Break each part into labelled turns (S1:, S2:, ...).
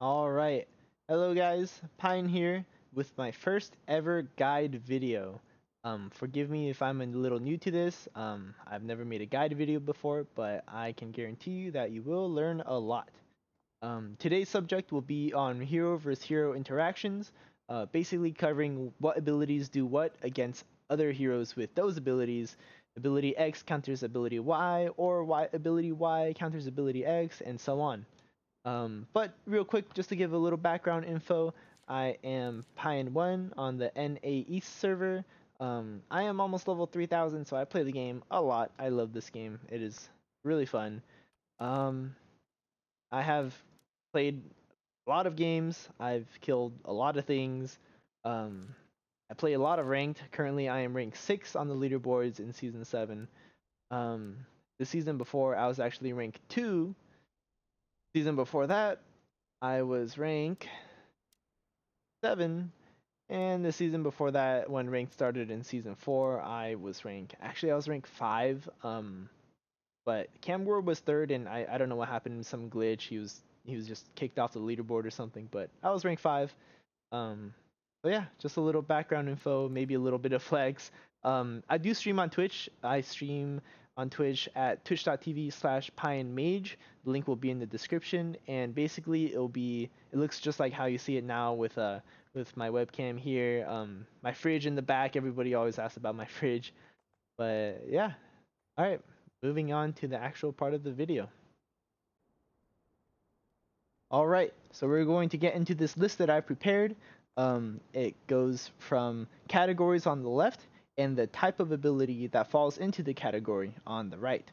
S1: Alright, hello guys, Pyan here with my first ever guide video. Forgive me if I'm a little new to this, I've never made a guide video before, but I can guarantee you that you will learn a lot. Today's subject will be on hero versus hero interactions, basically covering what abilities do what against other heroes with those abilities. Ability X counters ability Y, or ability Y counters ability X, and so on. But real quick, just to give a little background info, I am Pyan 1 on the NA East server. I am almost level 3000, so I play the game a lot. I love this game. It is really fun. Um, I have played a lot of games. I've killed a lot of things. Um, I play a lot of ranked. Currently, I am ranked 6 on the leaderboards in Season 7. Um, the season before, I was actually ranked 2. Season before that, I was rank 7, and the season before that, when rank started in season 4, I was rank 5. But Conqueror was third, and I don't know what happened, some glitch. He was just kicked off the leaderboard or something. But I was rank 5. Um, but yeah, just a little background info, maybe a little bit of flex. I do stream on Twitch. I stream on Twitch at twitch.tv/pyanmage. The link will be in the description, and basically it looks just like how you see it now with my webcam here. My fridge in the back. Everybody always asks about my fridge, but yeah. All right, moving on to the actual part of the video. All right, so we're going to get into this list that I prepared. It goes from categories on the left and the type of ability that falls into the category on the right.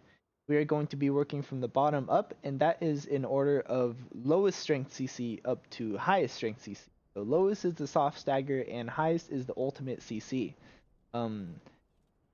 S1: We are going to be working from the bottom up, and that is in order of lowest strength CC up to highest strength CC. So lowest is the soft stagger, and highest is the ultimate CC. Um,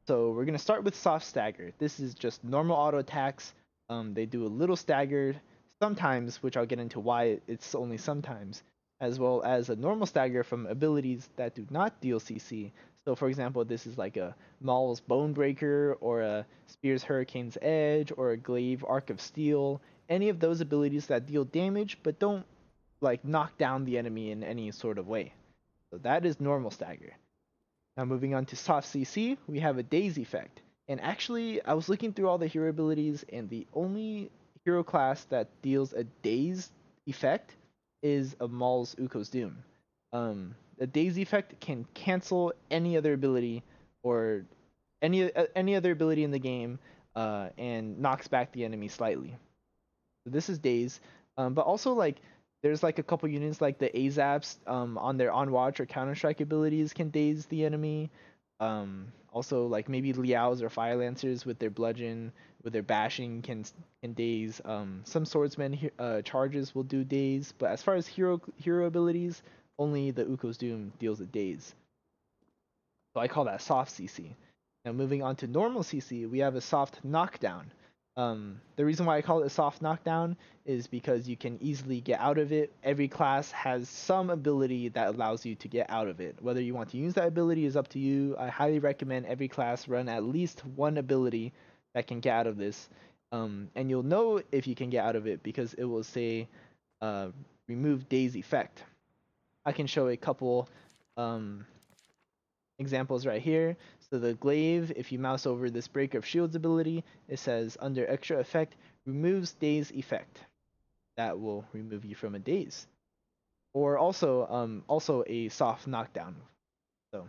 S1: so we're gonna start with soft stagger. This is just normal auto attacks. They do a little stagger sometimes, which I'll get into why it's only sometimes, as well as a normal stagger from abilities that do not deal CC. So for example, this is like a Maul's Bonebreaker, or a Spear's Hurricane's Edge, or a Glaive Arc of Steel. Any of those abilities that deal damage but don't like knock down the enemy in any sort of way. So that is normal stagger. Now moving on to soft CC, we have a daze effect. And actually, I was looking through all the hero abilities, and the only hero class that deals a daze effect is a Maul's Ukko's Doom. The daze effect can cancel any other ability, or any other ability in the game, and knocks back the enemy slightly. So this is daze. But also, like, there's like a couple units like the Azaps, on their on watch or counter strike abilities can daze the enemy. Also like maybe Liaos or Fire Lancers with their bludgeon, with their bashing can daze. Some swordsmen charges will do daze, but as far as hero abilities, only the Ukko's Doom deals a daze. So I call that soft CC. Now moving on to normal CC, we have a soft knockdown. The reason why I call it a soft knockdown is because you can easily get out of it. Every class has some ability that allows you to get out of it. Whether you want to use that ability is up to you. I highly recommend every class run at least one ability that can get out of this. And you'll know if you can get out of it because it will say uh, remove daze effect. I can show a couple um, examples right here. So the glaive, if you mouse over this breaker of shields ability, it says under extra effect, removes daze effect. That will remove you from a daze. Or also a soft knockdown. So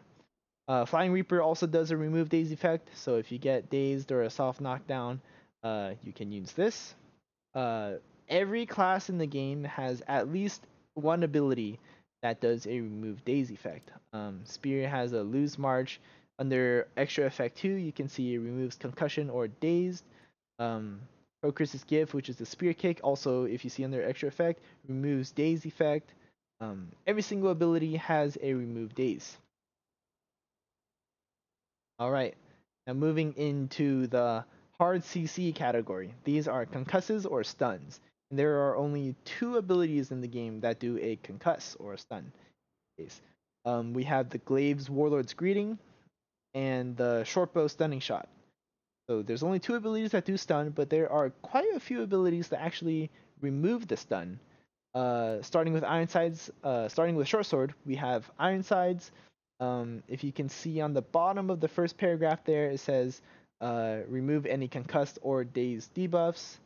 S1: Flying Reaper also does a remove daze effect. So if you get dazed or a soft knockdown, you can use this. Uh, every class in the game has at least one ability that does a remove daze effect. Spear has a lose march. Under extra effect 2, you can see it removes concussion or dazed. Procris's gift, which is the spear kick, also if you see under extra effect, removes daze effect. Every single ability has a remove daze. All right, now moving into the hard CC category. These are concusses or stuns. And there are only two abilities in the game that do a concuss or a stun case. We have the Glaive's Warlord's Greeting and the Shortbow Stunning Shot. So there's only two abilities that do stun, but there are quite a few abilities that actually remove the stun. Starting with Ironsides, starting with Short Sword, we have Ironsides. If you can see on the bottom of the first paragraph there, it says remove any concussed or dazed debuffs.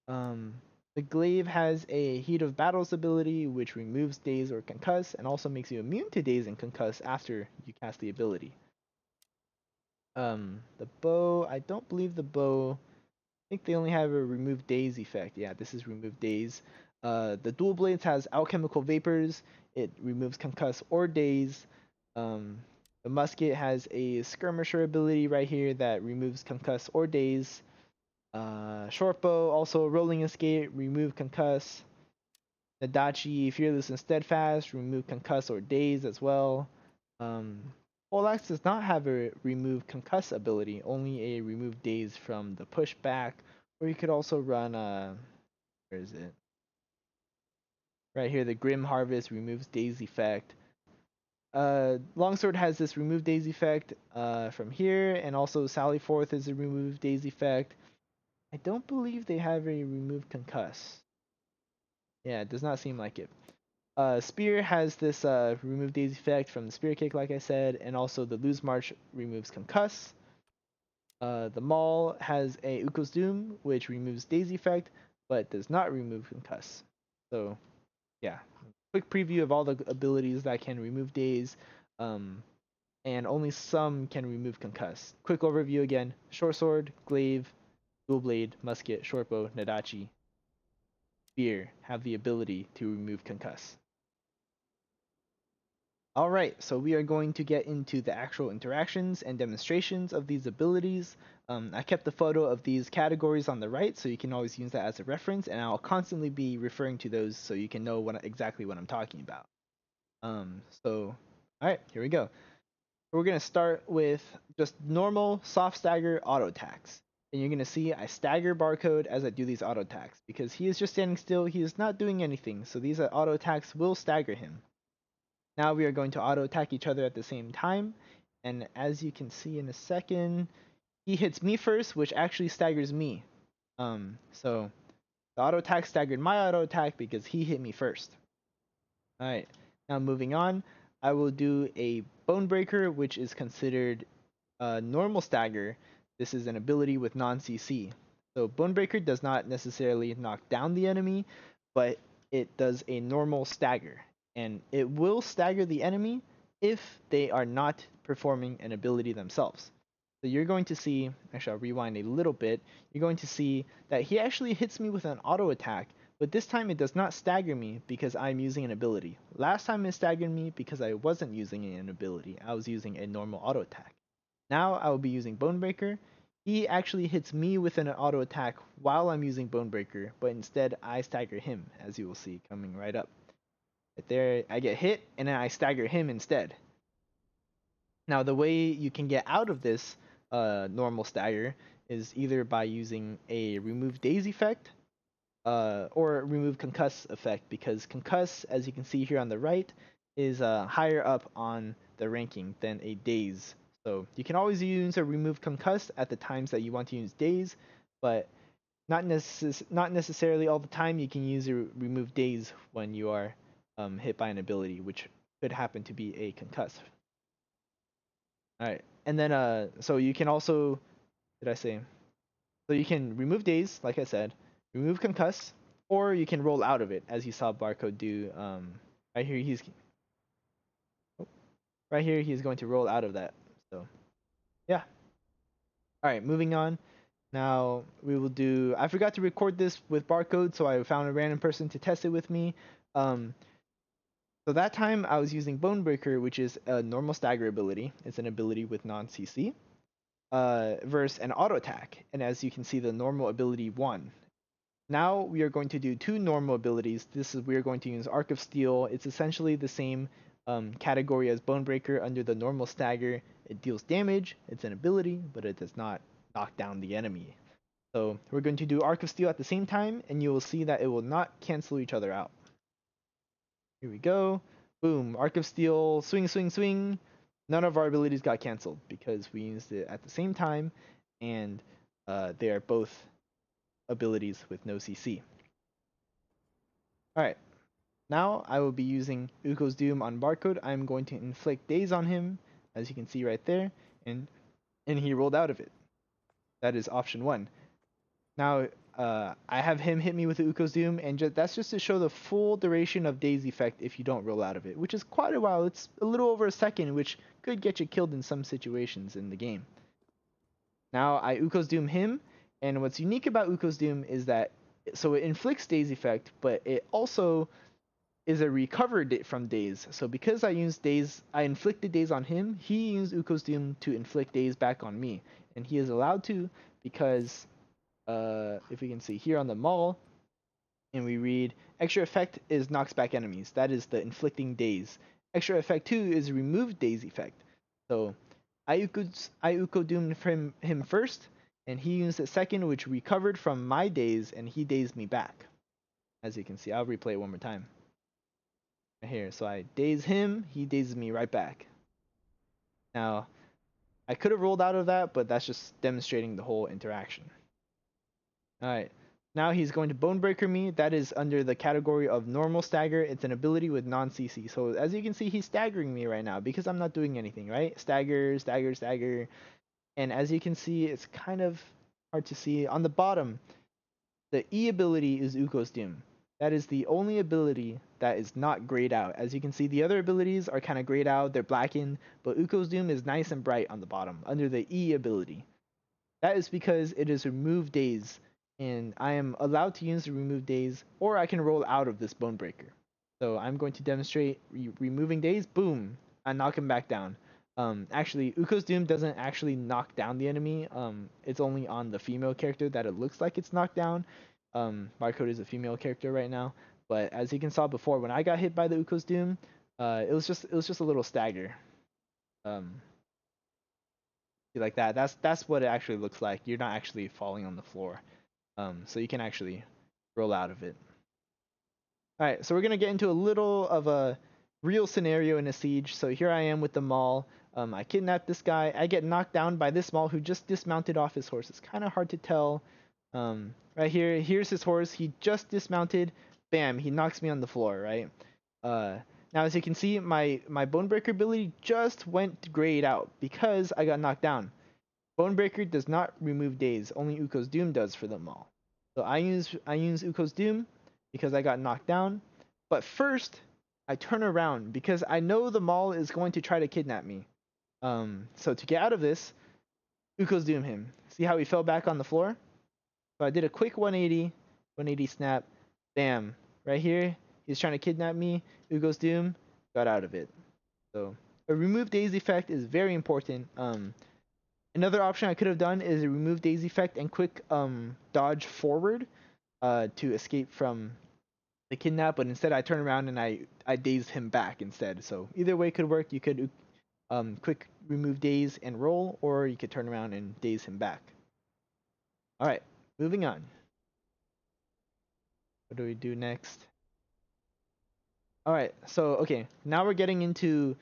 S1: The Glaive has a Heat of Battles ability, which removes daze or concuss, and also makes you immune to daze and concuss after you cast the ability. The bow, I don't believe the bow. I think they only have a remove daze effect. Yeah, this is remove daze. The dual blades has alchemical vapors. It removes concuss or daze. The musket has a skirmisher ability right here that removes concuss or daze. Short bow also rolling escape, remove concuss. Nadachi, fearless and steadfast, remove concuss or daze as well. Poleaxe does not have a remove concuss ability, only a remove daze from the pushback. Or you could also run where is it? Right here, the Grim Harvest removes daze effect. Longsword has this remove daze effect from here, and also Sally Forth is a remove daze effect. I don't believe they have a remove concuss. Yeah, it does not seem like it. Spear has this remove daze effect from the spear kick, like I said, and also the lose march removes concuss. The Maul has a Uko's Doom, which removes daze effect, but does not remove concuss. So, yeah, quick preview of all the abilities that can remove daze, and only some can remove concuss. Quick overview again: short sword, glaive, dual blade, musket, short bow, nadachi, spear have the ability to remove concuss. Alright, so we are going to get into the actual interactions and demonstrations of these abilities. I kept the photo of these categories on the right, so you can always use that as a reference, and I'll constantly be referring to those so you can know exactly what I'm talking about. Alright, here we go. We're going to start with just normal soft stagger auto attacks. And you're going to see I stagger barcode as I do these auto attacks, because he is just standing still, he is not doing anything, so these auto attacks will stagger him. Now we are going to auto attack each other at the same time, and as you can see in a second, he hits me first, which actually staggers me. So the auto attack staggered my auto attack because he hit me first. Alright, now moving on, I will do a Bone Breaker, which is considered a normal stagger. This is an ability with non-CC. So Bone Breaker does not necessarily knock down the enemy, but it does a normal stagger. And it will stagger the enemy if they are not performing an ability themselves. So you're going to see, actually I'll rewind a little bit, you're going to see that he actually hits me with an auto attack, but this time it does not stagger me because I'm using an ability. Last time it staggered me because I wasn't using an ability, I was using a normal auto attack. Now I will be using Bone Breaker. He actually hits me with an auto attack while I'm using Bone Breaker, but instead I stagger him, as you will see coming right up. Right there, I get hit, and then I stagger him instead. Now the way you can get out of this normal stagger is either by using a remove daze effect or remove concuss effect, because concuss, as you can see here on the right, is higher up on the ranking than a daze. So you can always use a remove concuss at the times that you want to use daze, but not necessarily all the time. You can use a remove daze when you are hit by an ability, which could happen to be a concuss. All right, and then so you can also, did I say? So you can remove daze, like I said, remove concuss, or you can roll out of it, as you saw Barcode do. Right here he's right here he's going to roll out of that. So yeah. All right, moving on. Now we will do. I forgot to record this with Barcode, so I found a random person to test it with me. So that time I was using Bone Breaker, which is a normal stagger ability. It's an ability with non-CC. Versus an auto attack, and as you can see, the normal ability won. Now we are going to do two normal abilities. We are going to use Arc of Steel. It's essentially the same category as Bone Breaker under the normal stagger. It deals damage. It's an ability, but it does not knock down the enemy. So we're going to do Arc of Steel at the same time, and you will see that it will not cancel each other out. Here we go. Boom. Arc of Steel. Swing, swing, swing. None of our abilities got canceled because we used it at the same time, and they are both abilities with no CC. Alright. Now I will be using Uko's Doom on Barcode. I'm going to inflict daze on him, as you can see right there, and he rolled out of it. That is option 1. Now I have him hit me with the Uko's Doom, and that's just to show the full duration of daze effect if you don't roll out of it, which is quite a while. It's a little over a second, which could get you killed in some situations in the game. Now I Uko's Doom him, and what's unique about Uko's Doom is that so it inflicts daze effect, but it also is a recovered from daze. So because I inflicted daze on him, he used Uko's Doom to inflict daze back on me, and he is allowed to because if we can see here on the mall, and we read extra effect is knocks back enemies. That is the inflicting daze. Extra effect 2 is remove daze effect. So I Uko doomed him first, and he used it second, which recovered from my daze, and he dazed me back. As you can see, I'll replay it one more time. Right here. So I daze him, he dazes me right back. Now, I could have rolled out of that, but that's just demonstrating the whole interaction. Alright. Now he's going to Bonebreaker me. That is under the category of normal stagger. It's an ability with non-CC. So as you can see, he's staggering me right now because I'm not doing anything, right? Stagger, stagger, stagger. And as you can see, it's kind of hard to see. On the bottom, the E ability is Uko's Doom. That is the only ability that is not grayed out. As you can see, the other abilities are kind of grayed out. They're blackened. But Uko's Doom is nice and bright on the bottom under the E ability. That is because it is remove daze, and I am allowed to use the remove daze, or I can roll out of this bone breaker. So I'm going to demonstrate removing daze. Boom! I knock him back down. Actually, Uko's Doom doesn't actually knock down the enemy. It's only on the female character that it looks like it's knocked down. Barcode is a female character right now, but as you can saw before, when I got hit by the Uko's Doom, it was just a little stagger. Like that. That's what it actually looks like. You're not actually falling on the floor, so you can actually roll out of it. All right, so we're gonna get into a little of a real scenario in a siege. So here I am with the Maul. I kidnap this guy. I get knocked down by this Maul who just dismounted off his horse. It's kind of hard to tell. Right here, here's his horse. He just dismounted. Bam! He knocks me on the floor. Right. Now as you can see, my Bonebreaker ability just went grayed out because I got knocked down. Bonebreaker does not remove daze, only Uko's Doom does for them all. So I use Uko's Doom because I got knocked down. But first, I turn around because I know the Maul is going to try to kidnap me. So to get out of this, Uko's Doom him. See how he fell back on the floor? So I did a quick 180 snap, bam. Right here, he's trying to kidnap me. Uko's Doom, got out of it. So a remove daze effect is very important. Another option I could have done is remove daze effect and quick dodge forward to escape from the kidnap, but instead I turn around and I daze him back instead. So either way could work. You could quick remove daze and roll, or you could turn around and daze him back. All right, moving on. What do we do next? All right, so okay, now we're getting into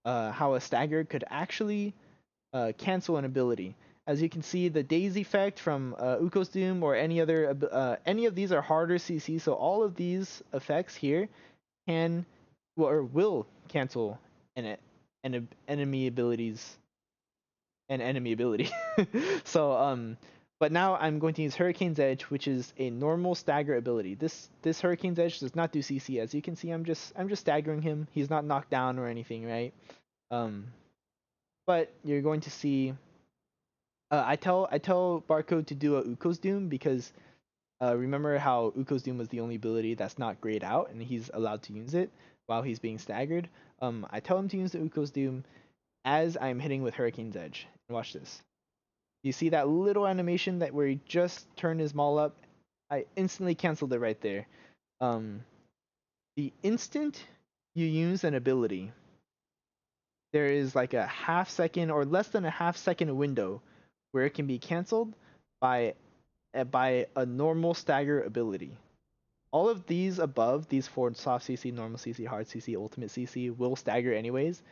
S1: how a stagger could actually cancel an ability. As you can see, the daze effect from Uko's Doom or any of these are harder CC, so all of these effects here can or will cancel an enemy abilities an enemy ability. So but now I'm going to use Hurricane's Edge, which is a normal stagger ability. This Hurricane's Edge does not do CC. As you can see, I'm just staggering him. He's not knocked down or anything, right? But you're going to see I tell Barcode to do a Uko's Doom because remember how Uko's Doom was the only ability that's not grayed out and he's allowed to use it while he's being staggered. I tell him to use the Uko's Doom as I'm hitting with Hurricane's Edge. Watch this. You see that little animation that where he just turned his maul up? I instantly canceled it right there. The instant you use an ability, there is like a half second or less than a half second window where it can be canceled by a normal stagger ability. All of these above, these four soft CC, normal CC, hard CC, ultimate CC, will stagger anyways,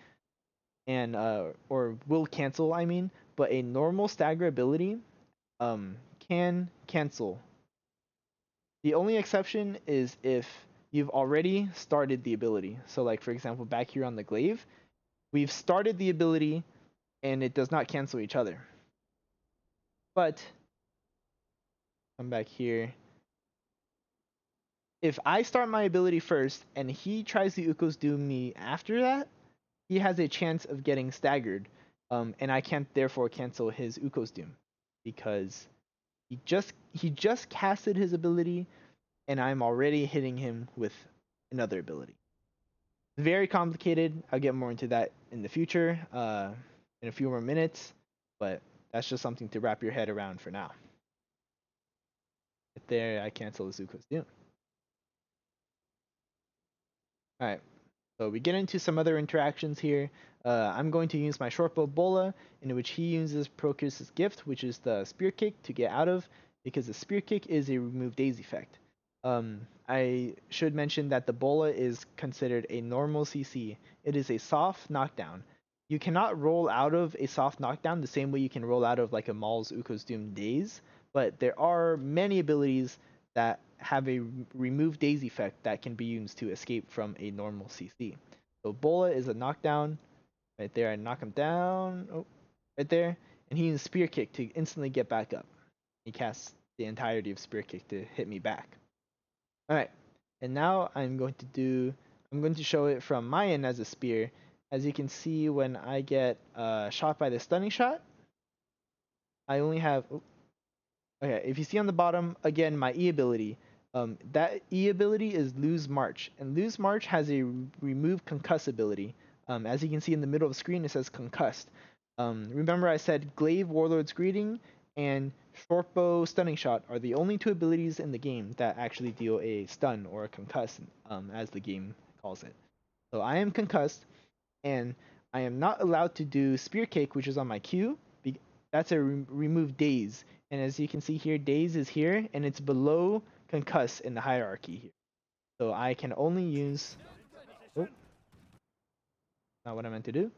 S1: and or will cancel. I mean, but a normal stagger ability can cancel. The only exception is if you've already started the ability. So like for example, back here on the glaive, we've started the ability and it does not cancel each other. But come back here. If I start my ability first and he tries to Uko's Doom me after that, he has a chance of getting staggered. And I can't therefore cancel his Uko's Doom because he just casted his ability and I'm already hitting him with another ability. Very complicated. I'll get more into that in the future, in a few more minutes, but that's just something to wrap your head around for now. Right there, I cancel the Zuko's Doom. Alright, so we get into some other interactions here. I'm going to use my shortbow Bola, in which he uses Procus's gift, which is the spear kick, to get out of, because the spear kick is a remove daze effect. I should mention that the Bola is considered a normal CC. It is a soft knockdown. You cannot roll out of a soft knockdown the same way you can roll out of like a Maul's Uko's Doom Daze, but there are many abilities that have a remove daze effect that can be used to escape from a normal CC. So Bola is a knockdown. Right there, I knock him down. Oh, right there. And he uses Spear Kick to instantly get back up. He casts the entirety of Spear Kick to hit me back. Alright, and now I'm going to show it from my end as a spear. As you can see, when I get shot by the stunning shot, I only have... Oh, okay, if you see on the bottom, again, my E ability. That E ability is Lose March, and Lose March has a remove concuss ability. As you can see in the middle of the screen, it says concussed. Remember I said Glaive Warlord's Greeting and Shortbow Stunning Shot are the only two abilities in the game that actually deal a stun or a concuss, as the game calls it. So I am concussed, and I am not allowed to do Spear Cake, which is on my Q. That's a remove daze, and as you can see here, daze is here, and it's below concuss in the hierarchy here. So I can only use... Oh, not what I meant to do.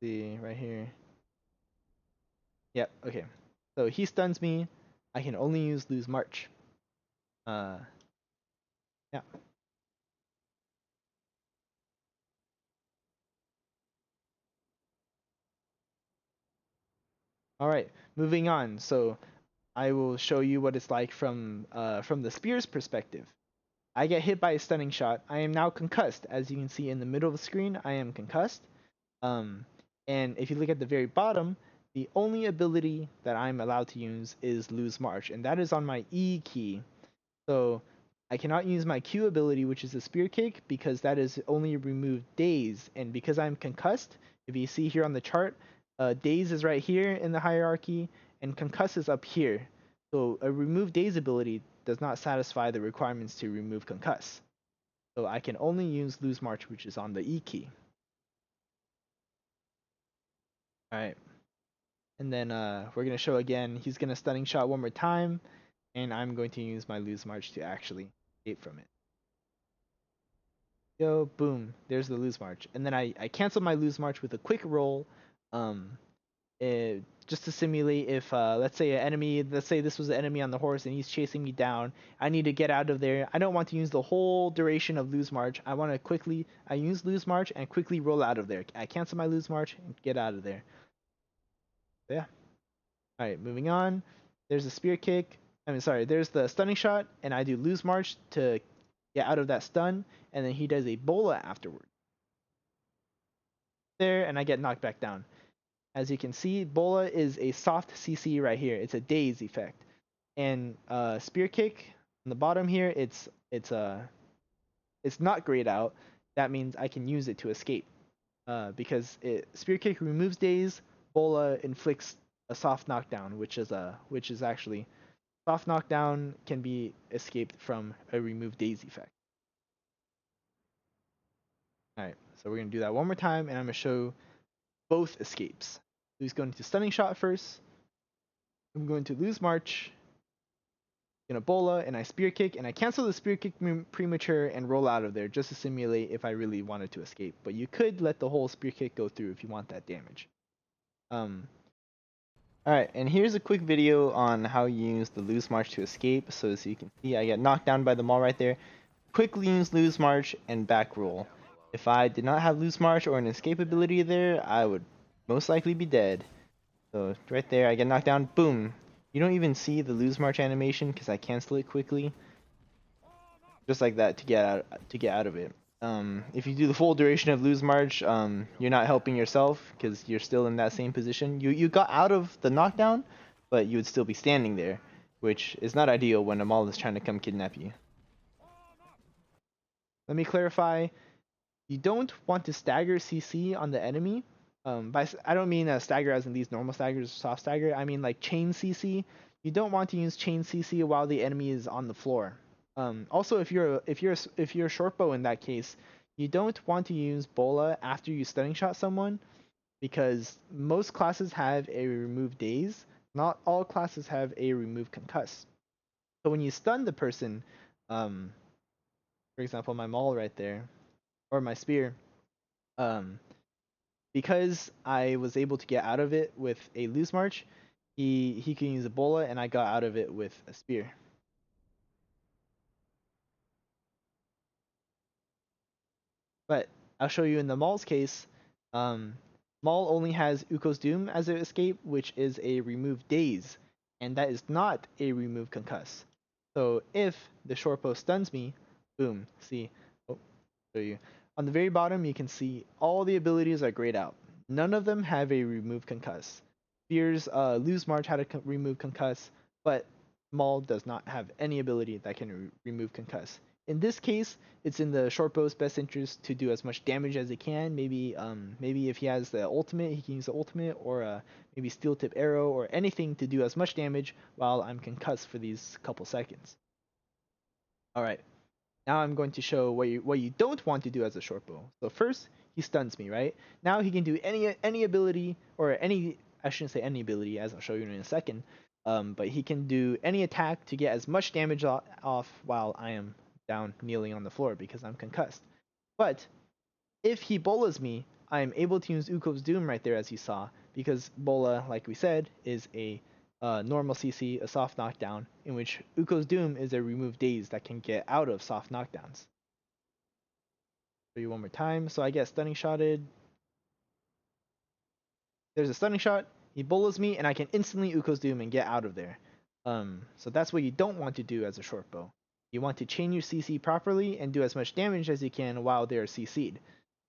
S1: See right here. Yep, okay. So he stuns me. I can only use Lose March. Yeah. Alright, moving on. So I will show you what it's like from the spear's perspective. I get hit by a stunning shot. I am now concussed. As you can see in the middle of the screen, I am concussed. And if you look at the very bottom, the only ability that I'm allowed to use is Lose March, and that is on my E key. So I cannot use my Q ability, which is the Spear Kick, because that is only remove daze. And because I'm concussed, if you see here on the chart, daze is right here in the hierarchy, and concuss is up here. So a remove daze ability does not satisfy the requirements to remove concuss. So I can only use Lose March, which is on the E key. Alright. And then we're going to show again, he's going to stunning shot one more time, and I'm going to use my Lose March to actually escape from it. Yo, boom, there's the Lose March. And then I cancel my Lose March with a quick roll, just to simulate if, let's say this was an enemy on the horse and he's chasing me down. I need to get out of there. I don't want to use the whole duration of Lose March. I use Lose March and quickly roll out of there. I cancel my Lose March and get out of there. So yeah. Alright, moving on. There's a Spear Kick. There's the Stunning Shot, and I do Lose March to get out of that stun, and then he does a Bola afterward. There, and I get knocked back down. As you can see, Bola is a soft CC right here. It's a daze effect. And Spear Kick on the bottom here, it's not grayed out. That means I can use it to escape. Because Spear Kick removes daze, Bola inflicts a soft knockdown, which is actually soft knockdown can be escaped from a remove daze effect. Alright, so we're gonna do that one more time, and I'm gonna show both escapes. So he's going to Stunning Shot first. I'm going to Lose March, gonna Bola, and I Spear Kick, and I cancel the Spear Kick premature and roll out of there just to simulate if I really wanted to escape. But you could let the whole Spear Kick go through if you want that damage. Alright, and here's a quick video on how you use the loose march to escape. So as you can see, I get knocked down by the maul right there. Quickly use loose march and back roll. If I did not have loose march or an escape ability there, I would most likely be dead. So right there, I get knocked down, boom. You don't even see the loose march animation because I cancel it quickly. Just like that to get out of it. If you do the full duration of lose march, you're not helping yourself because you're still in that same position. You got out of the knockdown, but you would still be standing there, which is not ideal when a maul is trying to come kidnap you. Let me clarify. You don't want to stagger CC on the enemy. I don't mean stagger as in these normal staggers or soft stagger. I mean like chain CC. You don't want to use chain CC while the enemy is on the floor. Also, if you're a short bow in that case, you don't want to use bola after you stunning shot someone because most classes have a remove daze. Not all classes have a remove concuss. So when you stun the person, for example, my maul right there, or my spear, um, because I was able to get out of it with a loose march, he can use a bola, and I got out of it with a spear. But I'll show you in the Maul's case, um, Maul only has Uko's Doom as an escape, which is a remove daze, and that is not a remove concuss. So if the short bow stuns me, boom, see, oh, show you. On the very bottom, you can see all the abilities are grayed out. None of them have a remove concuss. Spears lose march had a remove concuss, but Maul does not have any ability that can remove concuss. In this case, it's in the short bow's best interest to do as much damage as it can. Maybe if he has the ultimate, he can use the ultimate, or maybe steel tip arrow, or anything to do as much damage while I'm concussed for these couple seconds. All right. Now I'm going to show what you don't want to do as a short bow. So first, he stuns me, right? Now he can do any ability, or any, I shouldn't say any ability, as I'll show you in a second. But he can do any attack to get as much damage off while I am down kneeling on the floor because I'm concussed. But if he bolas me, I am able to use Uko's Doom right there, as you saw, because bola, like we said, is a normal CC, a soft knockdown, in which Uko's Doom is a remove daze that can get out of soft knockdowns. Show you one more time. So I get stunning shotted. There's a stunning shot. He bolas me, and I can instantly Uko's Doom and get out of there. So that's what you don't want to do as a short bow. You want to chain your CC properly and do as much damage as you can while they are CC'd,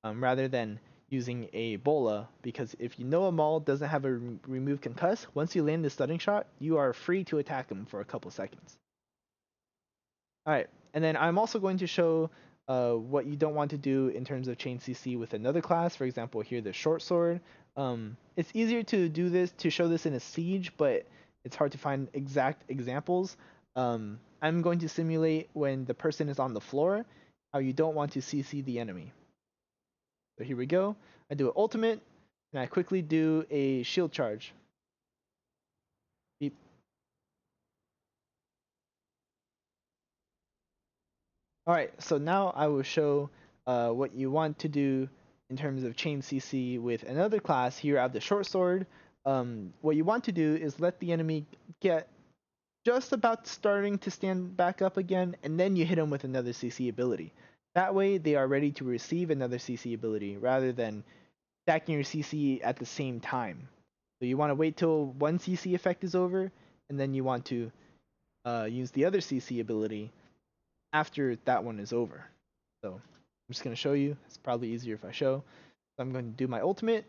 S1: rather than using a bola, because if you know a maul doesn't have a remove concuss, once you land the stunning shot, you are free to attack him for a couple seconds. Alright, and then I'm also going to show what you don't want to do in terms of chain CC with another class. For example, here the short sword. It's easier to do this, to show this in a siege, but it's hard to find exact examples. I'm going to simulate when the person is on the floor, how you don't want to CC the enemy. So here we go. I do an ultimate, and I quickly do a shield charge. Beep. Alright, so now I will show what you want to do in terms of chain CC with another class. Here I have the short sword. What you want to do is let the enemy get just about starting to stand back up again, and then you hit them with another CC ability. That way they are ready to receive another CC ability rather than stacking your CC at the same time. So you want to wait till one CC effect is over, and then you want to use the other CC ability after that one is over. So I'm just going to show you. It's probably easier if I show. So I'm going to do my ultimate.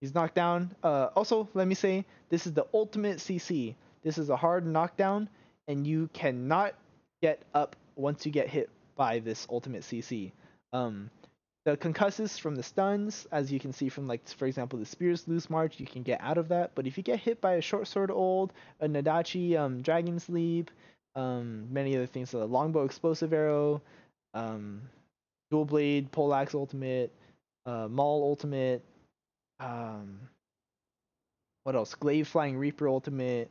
S1: He's knocked down. Also, let me say, this is the ultimate CC. This is a hard knockdown, and you cannot get up once you get hit by this ultimate CC. The concusses from the stuns, as you can see from, like, for example, the Spear's Loose March, you can get out of that. But if you get hit by a Short Sword Ult, a Nadachi Dragon Sleep, many other things, so the Longbow Explosive Arrow, Dual Blade, Poleaxe Ultimate, Maul Ultimate, what else? Glaive Flying Reaper Ultimate.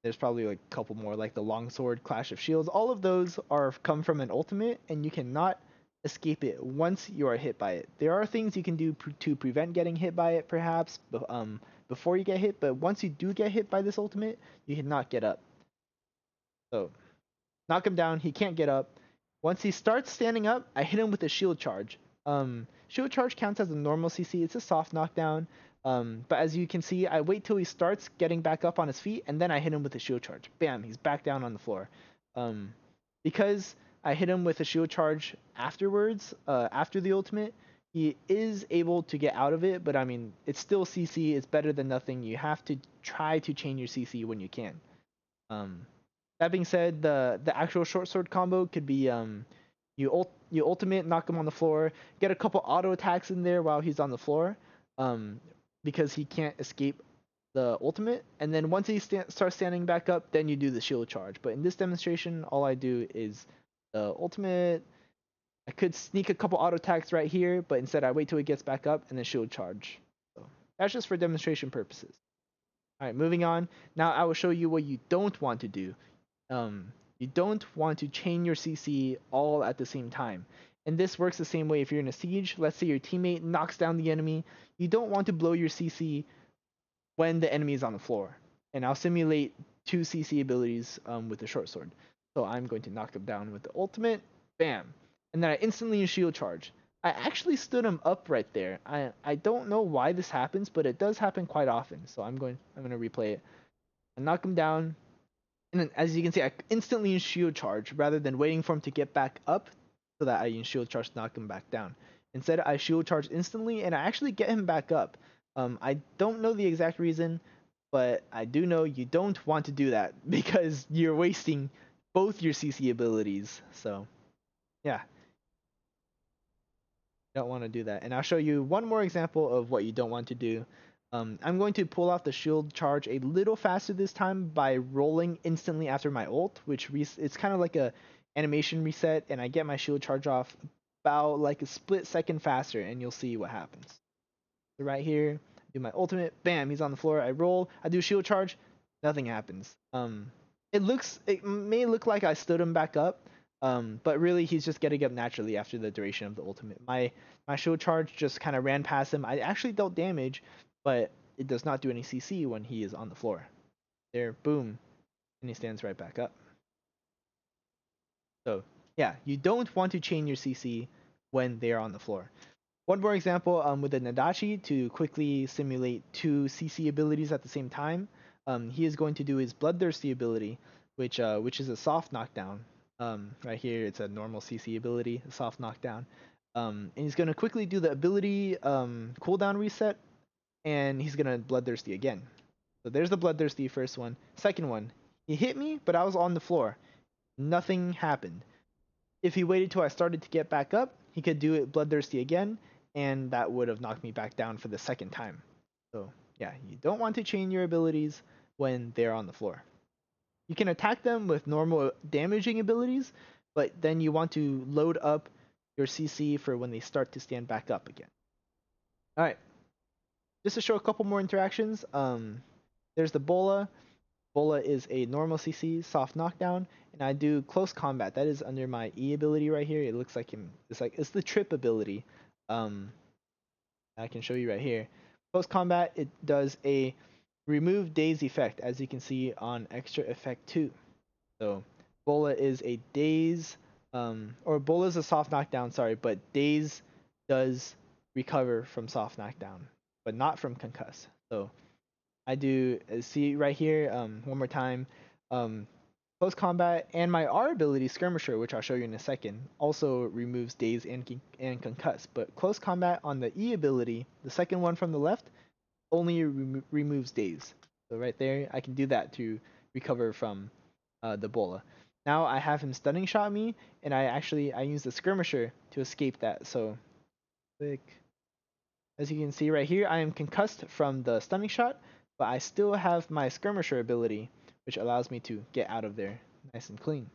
S1: There's probably like a couple more, like the Longsword Clash of Shields. All of those are come from an ultimate, and you cannot escape it once you are hit by it. There are things you can do to prevent getting hit by it, perhaps, before you get hit. But once you do get hit by this ultimate, you cannot get up. So knock him down. He can't get up. Once he starts standing up, I hit him with a shield charge. Shield charge counts as a normal CC. It's a soft knockdown. But as you can see, I wait till he starts getting back up on his feet, and then I hit him with a shield charge. Bam, he's back down on the floor. Because I hit him with a shield charge afterwards, after the ultimate, he is able to get out of it, but I mean, it's still CC. It's better than nothing. You have to try to chain your CC when you can. That being said, the actual short sword combo could be you ultimate, knock him on the floor, get a couple auto attacks in there while he's on the floor, because he can't escape the ultimate, and then once he starts standing back up, then you do the shield charge. But in this demonstration, all I do is the ultimate. I could sneak a couple auto attacks right here, but instead I wait till he gets back up and then shield charge. So that's just for demonstration purposes. All right, moving on. Now I will show you what you don't want to do. You don't want to chain your CC all at the same time. And this works the same way if you're in a siege. Let's say your teammate knocks down the enemy. You don't want to blow your CC when the enemy is on the floor. And I'll simulate 2 CC abilities with the short sword. So I'm going to knock him down with the ultimate. Bam. And then I instantly use shield charge. I actually stood him up right there. I don't know why this happens, but it does happen quite often. So I'm going to replay it. I knock him down. And then, as you can see, I instantly use shield charge rather than waiting for him to get back up so that I use shield charge to knock him back down. Instead, I shield charge instantly, and I actually get him back up. I don't know the exact reason, but I do know you don't want to do that because you're wasting both your CC abilities. So, yeah, you don't want to do that. And I'll show you one more example of what you don't want to do. I'm going to pull off the shield charge a little faster this time by rolling instantly after my ult, which it's kind of like a animation reset, and I get my shield charge off about like a split second faster, and you'll see what happens. So right here, do my ultimate, bam, he's on the floor. I roll, I do shield charge, nothing happens. It may look like I stood him back up, but really he's just getting up naturally after the duration of the ultimate. My shield charge just kind of ran past him. I actually dealt damage, but it does not do any CC when he is on the floor. There, boom, and he stands right back up. So yeah, you don't want to chain your CC when they are on the floor. One more example with the Nadachi to quickly simulate 2 CC abilities at the same time. He is going to do his bloodthirsty ability, which is a soft knockdown. Right here, it's a normal CC ability, a soft knockdown. And he's going to quickly do the ability cooldown reset, and he's gonna bloodthirsty again. So there's the bloodthirsty first one. Second one, he hit me, but I was on the floor. Nothing happened. If he waited till I started to get back up, he could do it bloodthirsty again, and that would have knocked me back down for the second time. So yeah, you don't want to chain your abilities when they're on the floor. You can attack them with normal damaging abilities, but then you want to load up your CC for when they start to stand back up again. All right. Just to show a couple more interactions, there's the Bola. Bola is a normal CC, soft knockdown, and I do close combat. That is under my E ability right here. It looks like it's the trip ability. I can show you right here. Close combat, it does a remove daze effect, as you can see on extra effect 2. So Bola is a daze, or Bola is a soft knockdown, sorry, but daze does recover from soft knockdown, but not from concuss. So I do see right here, one more time, close combat, and my R ability, Skirmisher, which I'll show you in a second, also removes daze and concuss. But close combat on the E ability, the second one from the left, only removes daze. So right there, I can do that to recover from the Bola. Now I have him stunning shot me, and I use the Skirmisher to escape that. So quick. As you can see right here, I am concussed from the stunning shot, but I still have my Skirmisher ability, which allows me to get out of there nice and clean.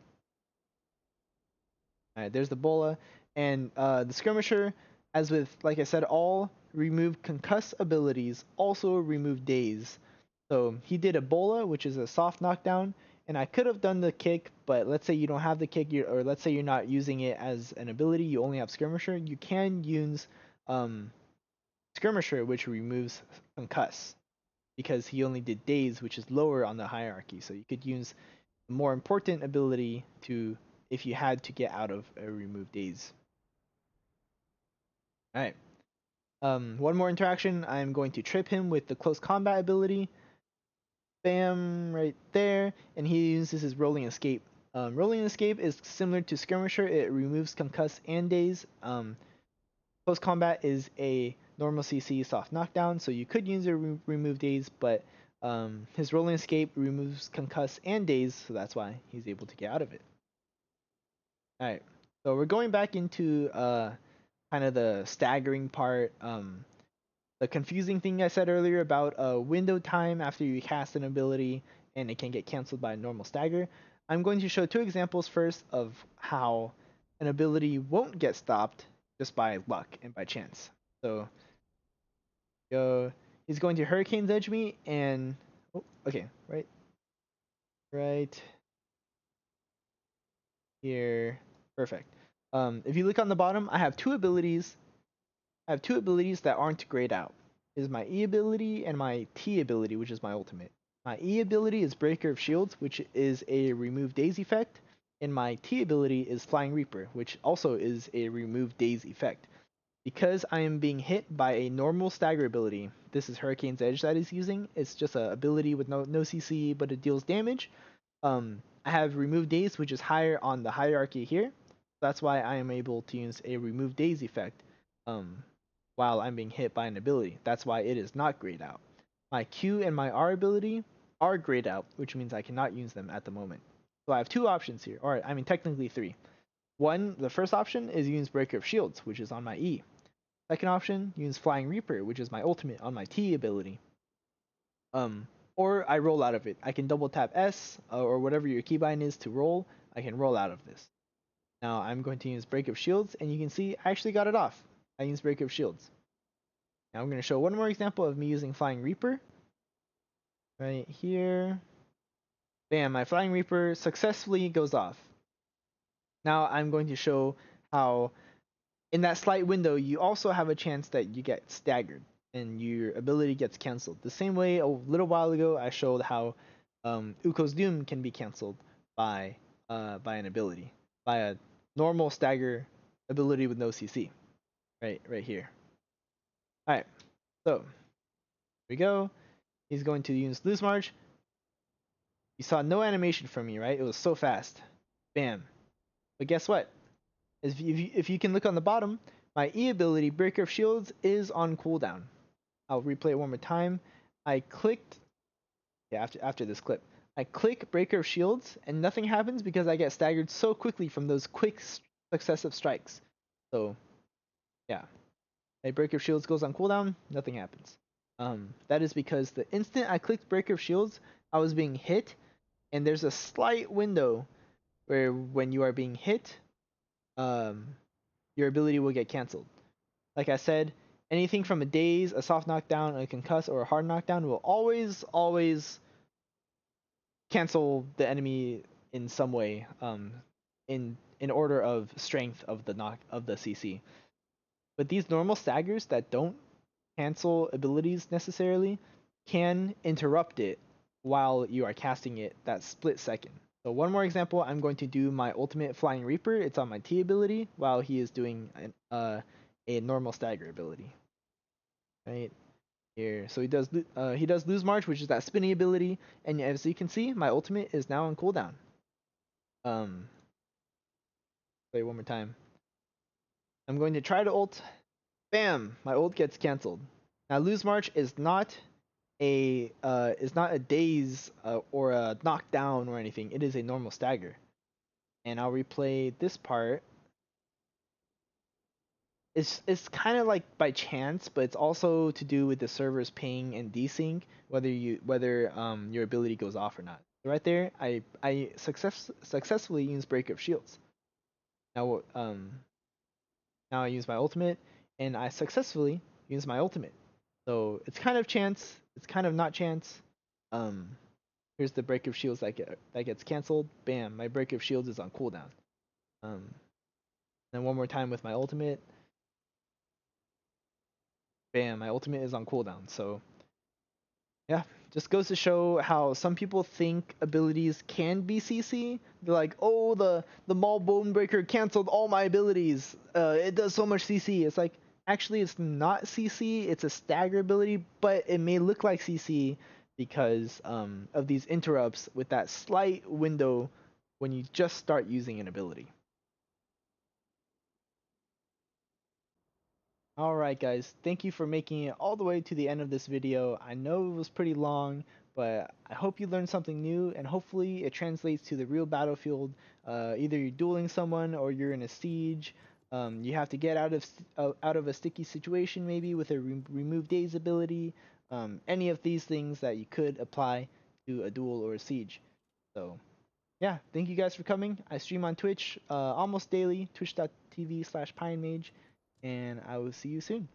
S1: Alright, there's the Bola, and the Skirmisher, as with, like I said, all remove concuss abilities also remove daze. So he did a Bola, which is a soft knockdown, And I could have done the kick, but let's say you don't have the kick, or let's say you're not using it as an ability, you only have Skirmisher, you can use Skirmisher, which removes concuss, because he only did daze, which is lower on the hierarchy. So you could use a more important ability to, if you had to get out of a remove daze. Alright. One more interaction, I'm going to trip him with the close combat ability. Bam, right there. And he uses his rolling escape. Rolling escape is similar to Skirmisher, it removes concuss and daze. Close combat is a normal CC soft knockdown, so you could use a remove daze, but his rolling escape removes concuss and daze, so that's why he's able to get out of it. Alright, so we're going back into kind of the staggering part. The confusing thing I said earlier about window time after you cast an ability and it can get cancelled by a normal stagger. I'm going to show two examples first of how an ability won't get stopped just by luck and by chance. So he's going to Hurricane's Edge me and okay, right here, perfect. If you look on the bottom, I have two abilities. That aren't grayed out. It is my E ability and my T ability, which is my ultimate. My E ability is Breaker of Shields, which is a remove daze effect, and my T ability is Flying Reaper, which also is a remove daze effect. Because I am being hit by a normal stagger ability, this is Hurricane's Edge that is using. It's just an ability with no CC, but it deals damage. I have remove daze, which is higher on the hierarchy here. That's why I am able to use a remove daze effect. While I'm being hit by an ability. That's why it is not grayed out. My Q and my R ability are grayed out, which means I cannot use them at the moment. So I have two options here, or I mean technically three. One, the first option is use Breaker of Shields, which is on my E. Second option, use Flying Reaper, which is my ultimate on my T ability. Or I roll out of it. I can double tap S or whatever your keybind is to roll. I can roll out of this. Now I'm going to use Break of Shields, and you can see I actually got it off. I used Break of Shields. Now I'm going to show one more example of me using Flying Reaper. Right here. Bam, my Flying Reaper successfully goes off. Now I'm going to show how in that slight window you also have a chance that you get staggered and your ability gets cancelled. The same way a little while ago I showed how Uko's Doom can be cancelled by an ability. By a normal stagger ability with no CC. Right here. Alright, so here we go. He's going to use Loose March. You saw no animation from me, right? It was so fast. Bam. But guess what? If you can look on the bottom, my E ability, Breaker of Shields, is on cooldown. I'll replay it one more time. I clicked, yeah, after this clip, I click Breaker of Shields, and nothing happens because I get staggered so quickly from those quick successive strikes. So, yeah. A Breaker of Shields goes on cooldown, nothing happens. That is because the instant I clicked Breaker of Shields, I was being hit, and there's a slight window where when you are being hit, your ability will get cancelled. Like I said, anything from a daze, a soft knockdown, a concuss, or a hard knockdown will always cancel the enemy in some way, in order of strength of the CC. But these normal staggers that don't cancel abilities necessarily can interrupt it while you are casting it that split second. So one more example, I'm going to do my ultimate Flying Reaper. It's on my T ability while he is doing a normal stagger ability. Right here. So he does Lose March, which is that spinny ability, and as you can see, my ultimate is now on cooldown. Play one more time. I'm going to try to ult. Bam! My ult gets cancelled. Now Lose March is not a daze or a knockdown or anything. It is a normal stagger. And I'll replay this part. It's kind of like by chance, but it's also to do with the server's ping and desync, whether your ability goes off or not. So right there, I successfully use Break of Shields. Now now I use my ultimate, and I successfully use my ultimate. So it's kind of chance, it's kind of not chance. Here's the break of shields that gets canceled. Bam, my break of shields is on cooldown. Then one more time with my ultimate. Bam, my ultimate is on cooldown. So yeah, just goes to show how some people think abilities can be CC. They're like, oh, the Maul Bonebreaker canceled all my abilities. It does so much CC. It's like, actually, it's not CC. It's a stagger ability, but it may look like CC because of these interrupts with that slight window when you just start using an ability. Alright guys, thank you for making it all the way to the end of this video. I know it was pretty long, but I hope you learned something new and hopefully it translates to the real battlefield. Either you're dueling someone or you're in a siege. You have to get out of a sticky situation maybe with a remove daze ability. Any of these things that you could apply to a duel or a siege. So yeah, thank you guys for coming. I stream on Twitch almost daily, twitch.tv/pyanmage, and I will see you soon.